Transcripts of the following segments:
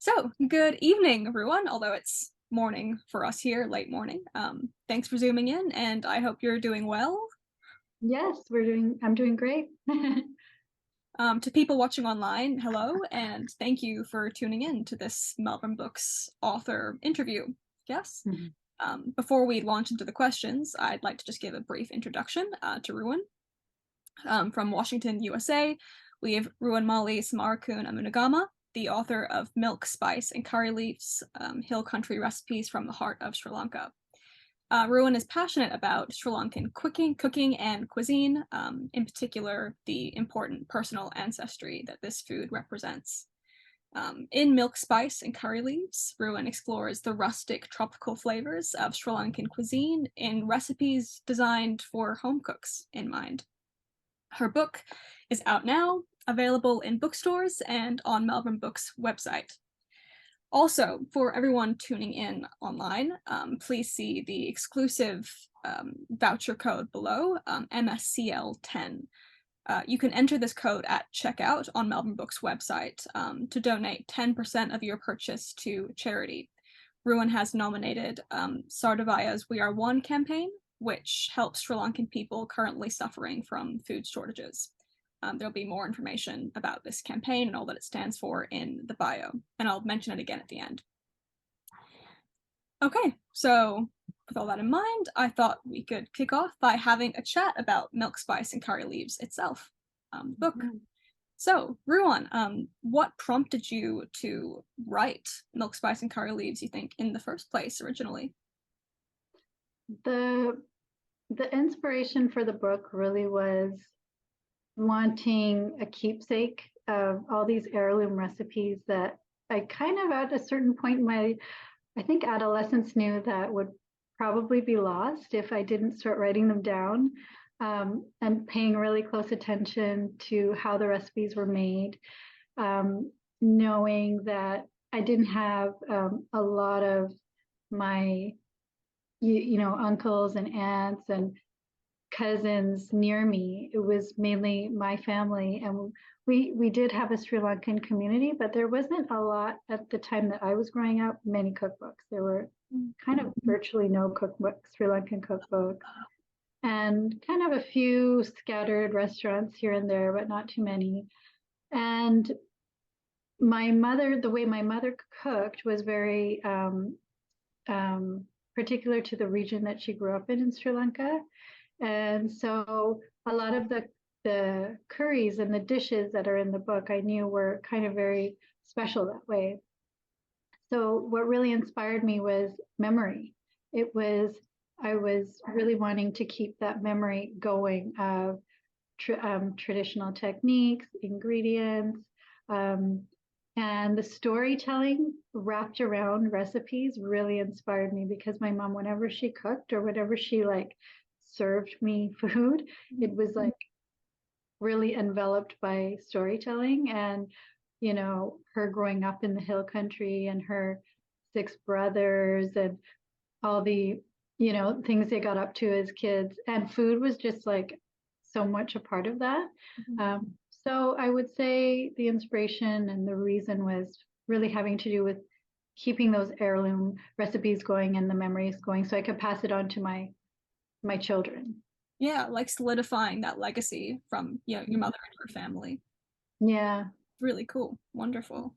So, good evening, everyone, although it's morning for us here, late morning. Thanks for zooming in, and I hope you're doing well. Yes, I'm doing great. To people watching online, hello, and thank you for tuning in to this Melbourne Books author interview. Yes. Mhm. Before we launch into the questions, I'd like to just give a brief introduction to Ruwan. From Washington, USA, we have Ruwanmali Samarakoon-Amunugama, the author of Milk, Spice, and Curry Leaves, Hill Country Recipes from the Heart of Sri Lanka. Ruwan is passionate about Sri Lankan cooking and cuisine, in particular, the important personal ancestry that this food represents. In Milk, Spice, and Curry Leaves, Ruwan explores the rustic tropical flavors of Sri Lankan cuisine in recipes designed for home cooks in mind. Her book is out now, available in bookstores and on Melbourne Books website. Also, for everyone tuning in online, please see the exclusive voucher code below, MSCL10. You can enter this code at checkout on Melbourne Books website to donate 10% of your purchase to charity. Ruwan has nominated Sardavaya's We Are One campaign, which helps Sri Lankan people currently suffering from food shortages. There'll be more information about this campaign and all that it stands for in the bio, and I'll mention it again at the end. Okay, so with all that in mind, I thought we could kick off by having a chat about Milk, Spice, and Curry Leaves itself, the book. So, Ruwan, what prompted you to write Milk, Spice, and Curry Leaves, you think, in the first place originally? The the inspiration for the book really was wanting a keepsake of all these heirloom recipes that I kind of at a certain point in my, I think, adolescence knew that would probably be lost if I didn't start writing them down, and paying really close attention to how the recipes were made, knowing that I didn't have a lot of my uncles and aunts and cousins near me. It was mainly my family, and we did have a Sri Lankan community, but there wasn't a lot at the time that I was growing up. Many cookbooks. There were kind of virtually no cookbooks, Sri Lankan cookbooks, and kind of a few scattered restaurants here and there, but not too many. And my mother, the way my mother cooked was very particular to the region that she grew up in Sri Lanka. And so a lot of the curries and the dishes that are in the book I knew were kind of very special that way. So what really inspired me was memory. It was I was really wanting to keep that memory going of traditional techniques, ingredients, um, and the storytelling wrapped around recipes really inspired me because my mom, whenever she cooked or whenever she like served me food, it was like really enveloped by storytelling. And, her growing up in the hill country and her six brothers and all the, things they got up to as kids. And food was just like so much a part of that. So I would say the inspiration and the reason was really having to do with keeping those heirloom recipes going and the memories going so I could pass it on to my children. Yeah, like solidifying that legacy from your mother and her family. Yeah. Really cool, wonderful.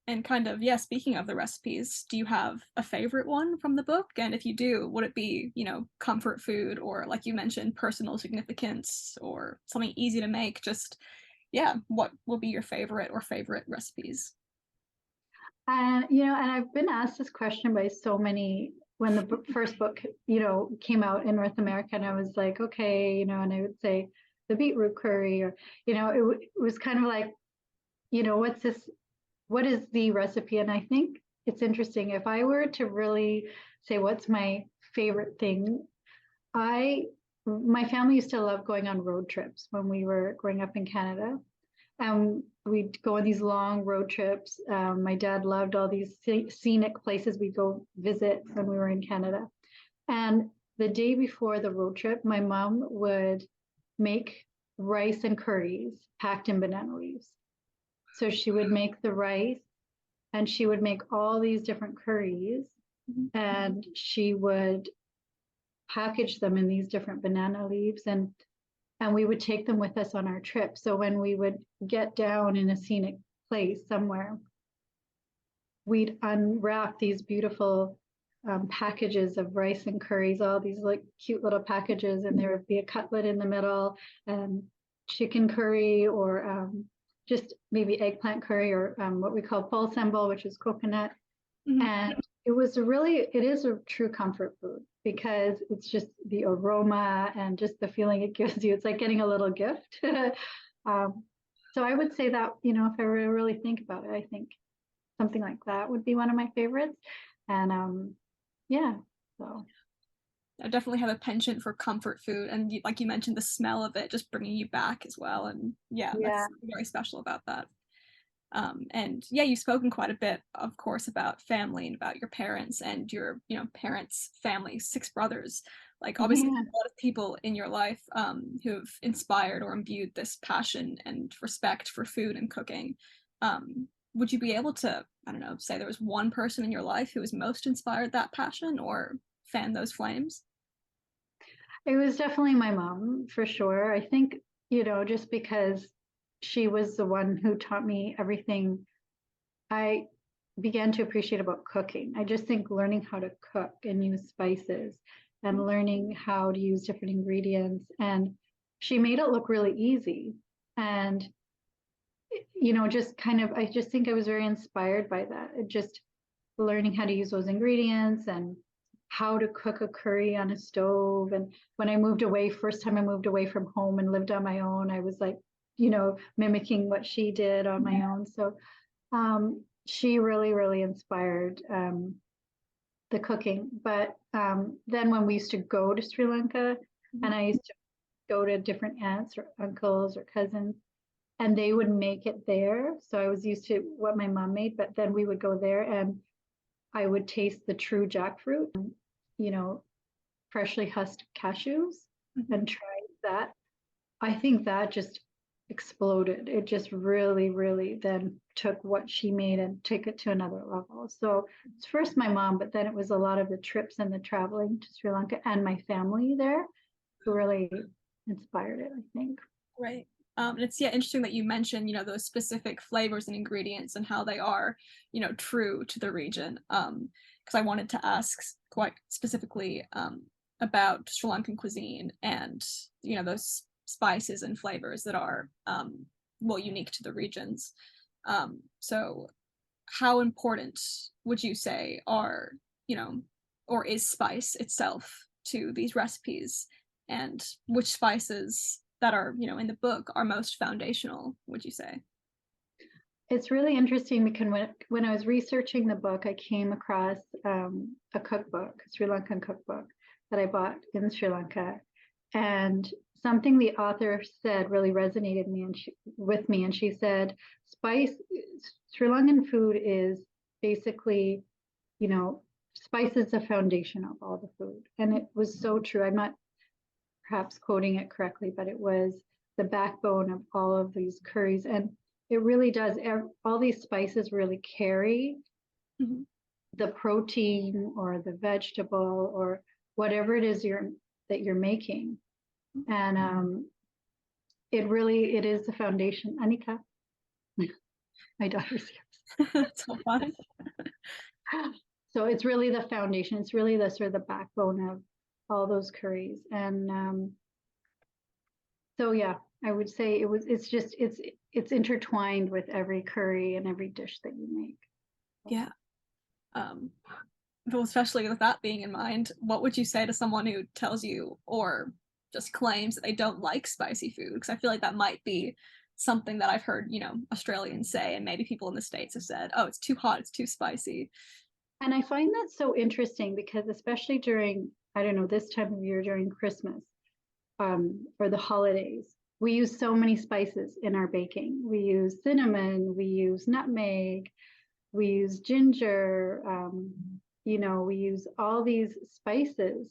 And kind of, yeah, speaking of the recipes, do you have a favorite one from the book? And if you do, would it be, comfort food or like you mentioned, personal significance or something easy to make? Just, yeah, what will be your favorite or favorite recipes? And and I've been asked this question by so many when the first book, came out in North America, and I was like, okay, and I would say the beetroot curry, or it was kind of like, what's this? What is the recipe? And I think it's interesting. If I were to really say what's my favorite thing, I my family used to love going on road trips when we were growing up in Canada. We'd go on these long road trips. My dad loved all these scenic places we'd go visit when we were in Canada. And the day before the road trip, my mom would make rice and curries packed in banana leaves. So she would make the rice and she would make all these different curries, and she would package them in these different banana leaves, and we would take them with us on our trip. So when we would get down in a scenic place somewhere, we'd unwrap these beautiful packages of rice and curries, all these like cute little packages, and there would be a cutlet in the middle, and chicken curry, or just maybe eggplant curry, or what we call pol sambal, which is coconut. And it is a true comfort food, because it's just the aroma and just the feeling it gives you. It's like getting a little gift. So I would say that, if I really think about it, I think something like that would be one of my favorites. And yeah, so. I definitely have a penchant for comfort food, and like you mentioned, the smell of it just bringing you back as well. And yeah, that's very special about that. And yeah, you've spoken quite a bit, of course, about family and about your parents and your, parents' family, 6 brothers. Like, obviously, a lot of people in your life who've inspired or imbued this passion and respect for food and cooking. Would you be able to, I don't know, say there was one person in your life who was most inspired that passion or fan those flames? It was definitely my mom, for sure. I think, just because she was the one who taught me everything I began to appreciate about cooking. I just think learning how to cook and use spices, and learning how to use different ingredients. And she made it look really easy. And, just kind of, I just think I was very inspired by that. Just learning how to use those ingredients and how to cook a curry on a stove. And when I moved away, first time I moved away from home and lived on my own, I was like, mimicking what she did on my own. So she really, really inspired the cooking. But then when we used to go to Sri Lanka, and I used to go to different aunts or uncles or cousins, and they would make it there. So I was used to what my mom made, but then we would go there and I would taste the true jackfruit, freshly husked cashews, and try that. I think that just exploded. It just really, really then took what she made and took it to another level. So it's first my mom, but then it was a lot of the trips and the traveling to Sri Lanka and my family there who really inspired it, I think. Right. And it's interesting that you mentioned, those specific flavors and ingredients and how they are, true to the region. Because I wanted to ask quite specifically about Sri Lankan cuisine and, those spices and flavors that are, unique to the regions. So how important would you say are, or is spice itself to these recipes? And which spices that are, in the book are most foundational, would you say? It's really interesting because when I was researching the book, I came across a cookbook, a Sri Lankan cookbook that I bought in Sri Lanka. And something the author said really resonated with me. And she said, Sri Lankan food is basically, spice is the foundation of all the food. And it was so true. I'm not perhaps quoting it correctly, but it was the backbone of all of these curries. And it really does. All these spices really carry the protein or the vegetable or whatever it is that you're making. And it is the foundation. Anika, my daughter's here. That's so fun. So it's really the foundation. It's really the sort of the backbone of all those curries. And so yeah, I would say it's intertwined with every curry and every dish that you make. Yeah. Well, especially with that being in mind, what would you say to someone who tells you or just claims that they don't like spicy food? Because I feel like that might be something that I've heard, Australians say, and maybe people in the States have said, oh, it's too hot, it's too spicy. And I find that so interesting because especially during, I don't know, this time of year during Christmas or the holidays, we use so many spices in our baking. We use cinnamon, we use nutmeg, we use ginger, we use all these spices,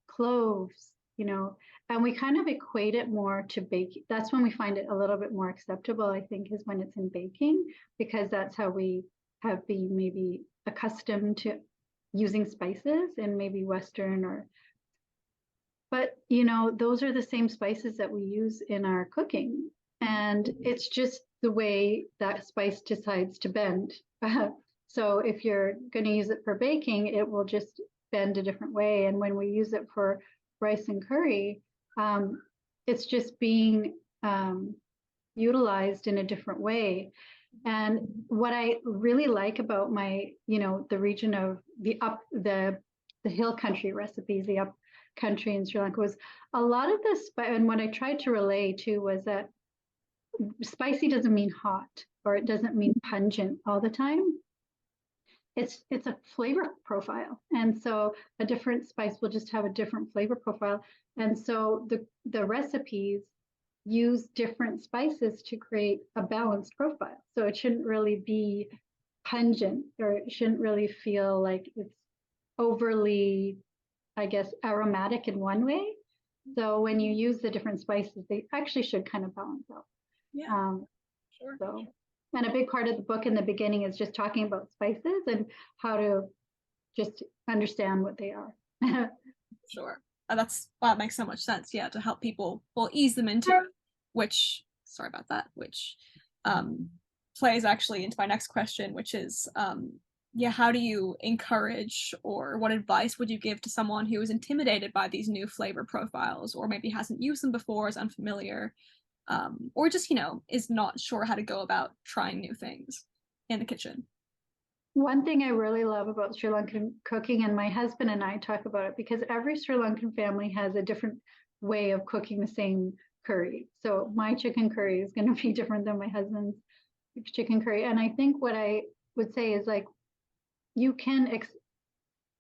cloves, and we kind of equate it more to baking. That's when we find it a little bit more acceptable, I think, is when it's in baking, because that's how we have been maybe accustomed to using spices in maybe Western but those are the same spices that we use in our cooking. And it's just the way that spice decides to bend. So if you're going to use it for baking, it will just bend a different way. And when we use it for rice and curry, it's just being utilized in a different way. And what I really like about my, the region of the hill country recipes, the up country in Sri Lanka, was a lot of this, and what I tried to relay to was that spicy doesn't mean hot, or it doesn't mean pungent all the time. It's a flavor profile. And so a different spice will just have a different flavor profile. And so the recipes use different spices to create a balanced profile. So it shouldn't really be pungent, or it shouldn't really feel like it's overly, I guess, aromatic in one way. So when you use the different spices, they actually should kind of balance out. Yeah, sure. So, and a big part of the book in the beginning is just talking about spices and how to just understand what they are. Sure. That makes so much sense. Yeah, to help people, ease them into it, which, sorry about that, which plays actually into my next question, which is, how do you encourage, or what advice would you give to someone who is intimidated by these new flavor profiles, or maybe hasn't used them before, is unfamiliar, or just, is not sure how to go about trying new things in the kitchen? One thing I really love about Sri Lankan cooking, and my husband and I talk about it, because every Sri Lankan family has a different way of cooking the same curry. So my chicken curry is going to be different than my husband's chicken curry. And I think what I would say is, like, you can,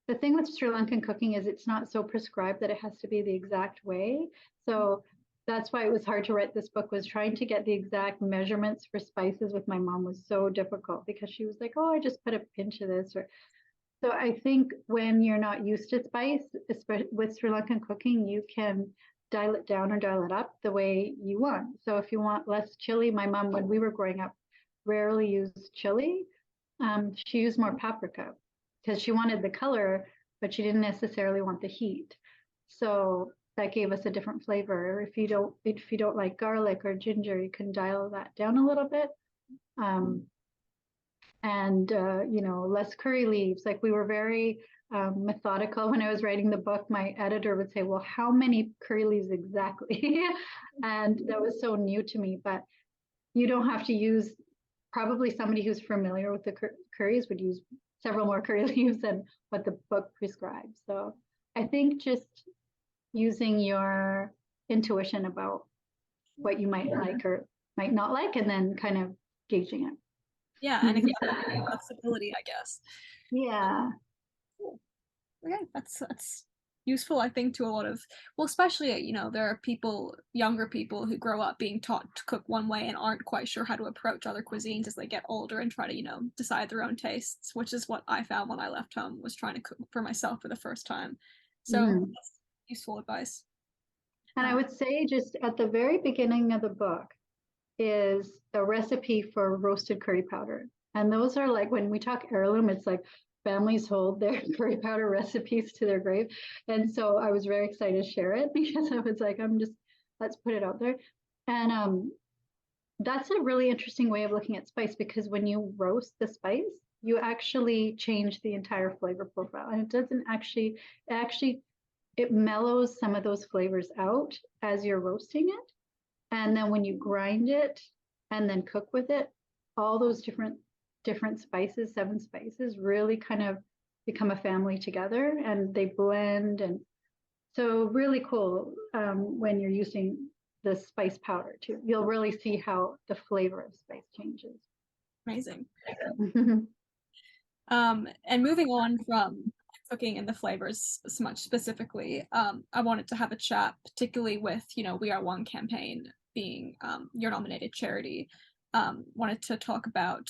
the thing with Sri Lankan cooking is it's not so prescribed that it has to be the exact way. So that's why it was hard to write this book, was trying to get the exact measurements for spices with my mom was so difficult, because she was like, oh, I just put a pinch of this. So I think when you're not used to spice, especially with Sri Lankan cooking, you can dial it down or dial it up the way you want. So if you want less chili, my mom, when we were growing up, rarely used chili. She used more paprika because she wanted the color, but she didn't necessarily want the heat. So that gave us a different flavor. If you don't like garlic or ginger, you can dial that down a little bit. Less curry leaves. Like, we were very methodical when I was writing the book. My editor would say, well, how many curry leaves exactly? And that was so new to me. But you don't have to use, probably somebody who's familiar with the curries would use several more curry leaves than what the book prescribes. So I think just using your intuition about what you might like or might not like, and then kind of gauging it. Yeah, and again, flexibility, I guess. Yeah. Cool. Okay, that's useful, I think, to a lot of, especially, there are younger people who grow up being taught to cook one way and aren't quite sure how to approach other cuisines as they get older and try to, decide their own tastes, which is what I found when I left home, was trying to cook for myself for the first time. So that's useful advice. And I would say, just at the very beginning of the book is a recipe for roasted curry powder. And those are, like, when we talk heirloom, it's like families hold their curry powder recipes to their grave. And so I was very excited to share it, because I was like, let's put it out there. And that's a really interesting way of looking at spice, because when you roast the spice, you actually change the entire flavor profile. And it doesn't actually, it mellows some of those flavors out as you're roasting it. And then when you grind it and then cook with it, all those different spices, 7 spices, really kind of become a family together, and they blend. And so really cool when you're using the spice powder too. You'll really see how the flavor of spice changes. Amazing. And moving on from cooking and the flavors so much specifically, I wanted to have a chat, particularly with, We Are One campaign being your nominated charity. Wanted to talk about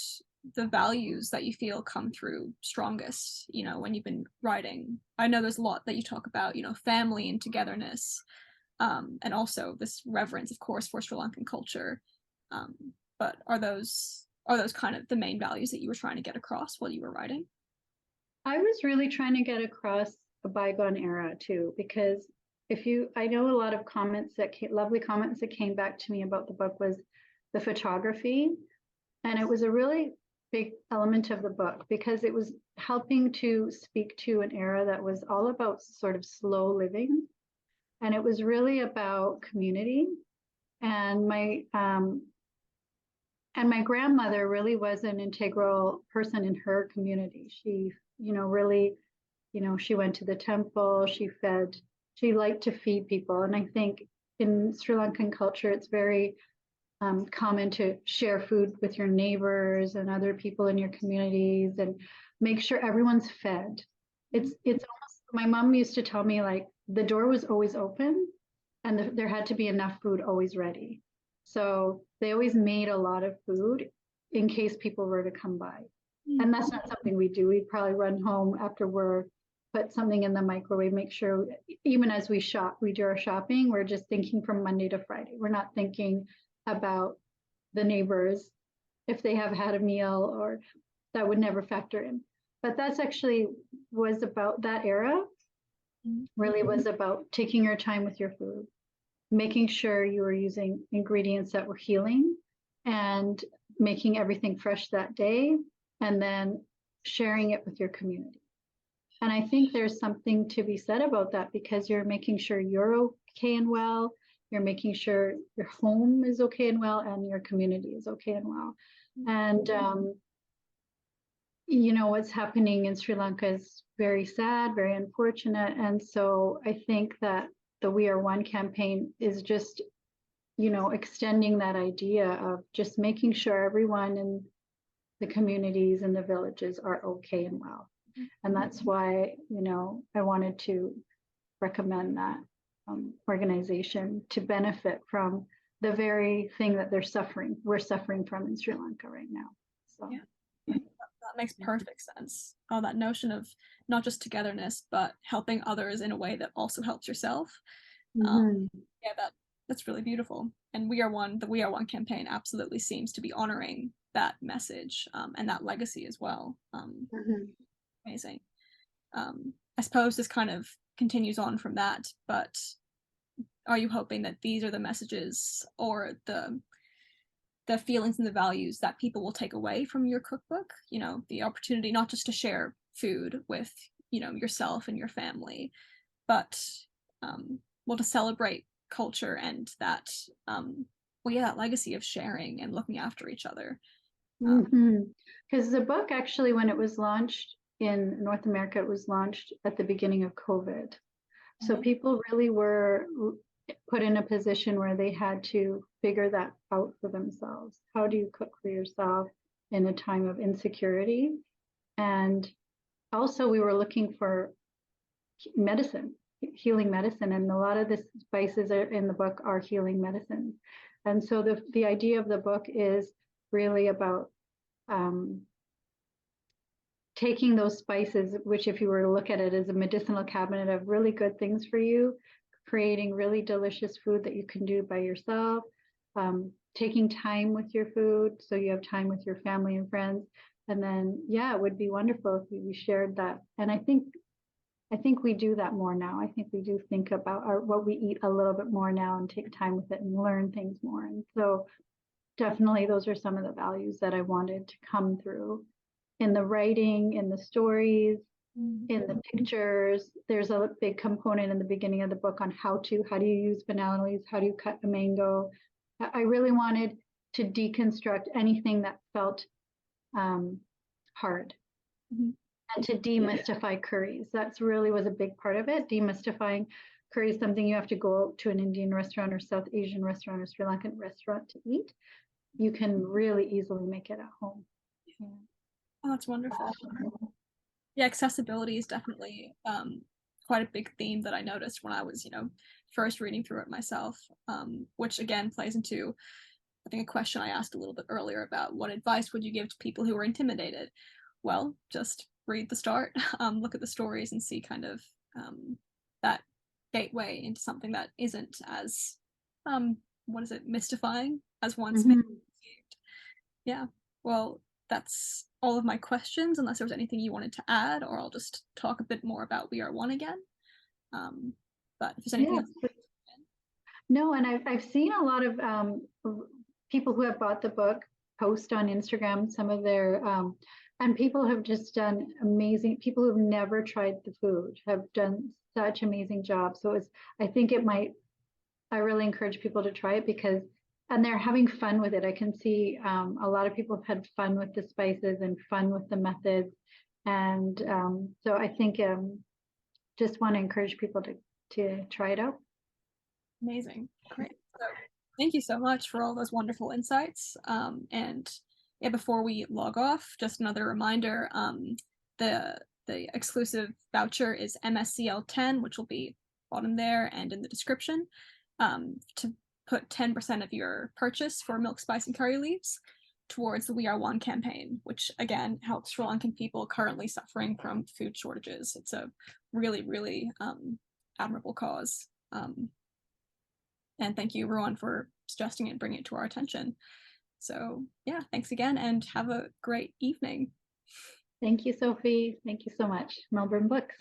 the values that you feel come through strongest, when you've been writing. I know there's a lot that you talk about, family and togetherness, and also this reverence, of course, for Sri Lankan culture. But are those are those kind of the main values that you were trying to get across while you were writing? I was really trying to get across a bygone era too, because I know a lot of lovely comments that came back to me about the book was the photography. And it was a really big element of the book because it was helping to speak to an era that was all about sort of slow living. And it was really about community. And my grandmother really was an integral person in her community. She, really, she went to the temple, she liked to feed people. And I think in Sri Lankan culture, it's very common to share food with your neighbors and other people in your communities and make sure everyone's fed. It's almost, my mom used to tell me, like, the door was always open and there had to be enough food always ready. So they always made a lot of food in case people were to come by. And that's not something we do. We'd probably run home after work, put something in the microwave, make sure, even as we do our shopping, we're just thinking from Monday to Friday. We're not thinking about the neighbors if they have had a meal, or that would never factor in. But that's actually was about that era, really was about taking your time with your food, making sure you were using ingredients that were healing and making everything fresh that day, and then sharing it with your community. And I think there's something to be said about that, because you're making sure you're okay and well, you're making sure your home is okay and well, and your community is okay and well. And what's happening in Sri Lanka is very sad, very unfortunate. And so I think that the We Are One campaign is just, extending that idea of just making sure everyone in the communities and the villages are okay and well. And that's why, I wanted to recommend that organization to benefit from the very thing that we're suffering from in Sri Lanka right now. So yeah, that makes perfect sense. Oh, that notion of not just togetherness, but helping others in a way that also helps yourself. Yeah, that's really beautiful. And the We Are One campaign absolutely seems to be honoring that message and that legacy as well. Amazing. I suppose this kind of continues on from that, but are you hoping that these are the messages or the feelings and the values that people will take away from your cookbook? The opportunity not just to share food with, yourself and your family, but to celebrate culture and that that legacy of sharing and looking after each other. Because the book actually, when it was launched in North America, it was launched at the beginning of COVID. So people really were put in a position where they had to figure that out for themselves. How do you cook for yourself in a time of insecurity? And also we were looking for healing medicine, and a lot of the spices in the book are healing medicines. And so the idea of the book is really about taking those spices, which if you were to look at it as a medicinal cabinet of really good things for you, creating really delicious food that you can do by yourself, taking time with your food so you have time with your family and friends. And then, it would be wonderful if we shared that. And I think we do that more now. I think we do think about what we eat a little bit more now and take time with it and learn things more. And so definitely those are some of the values that I wanted to come through in the writing, in the stories, in the pictures. There's a big component in the beginning of the book on how do you use banana leaves, how do you cut a mango. I really wanted to deconstruct anything that felt hard. And to demystify curries. That's really was a big part of it. Demystifying curry is something you have to go to an Indian restaurant or South Asian restaurant or Sri Lankan restaurant to eat. You can really easily make it at home. Oh, that's wonderful. Yeah, accessibility is definitely quite a big theme that I noticed when I was, first reading through it myself, which again plays into, I think, a question I asked a little bit earlier about what advice would you give to people who are intimidated? Well, just read the start, look at the stories and see kind of that gateway into something that isn't as, mystifying as once maybe perceived. Yeah. Well, that's all of my questions, unless there was anything you wanted to add, or I'll just talk a bit more about We Are One again. But if there's anything else. No, and I've seen a lot of people who have bought the book post on Instagram some of their and people have just done amazing. People who've never tried the food have done such amazing jobs. So I think I really encourage people to try it because, and they're having fun with it. I can see a lot of people have had fun with the spices and fun with the methods. And so I think just want to encourage people to try it out. Amazing. Great. So thank you so much for all those wonderful insights. And yeah, before we log off, just another reminder, the exclusive voucher is MSCL10, which will be bottom there and in the description, to put 10% of your purchase for milk, spice, and curry leaves towards the We Are One campaign, which again helps Sri Lankan people currently suffering from food shortages. It's a really, really admirable cause. And thank you, everyone, for suggesting it and bringing it to our attention. So yeah, thanks again and have a great evening. Thank you, Sophie. Thank you so much. Melbourne Books.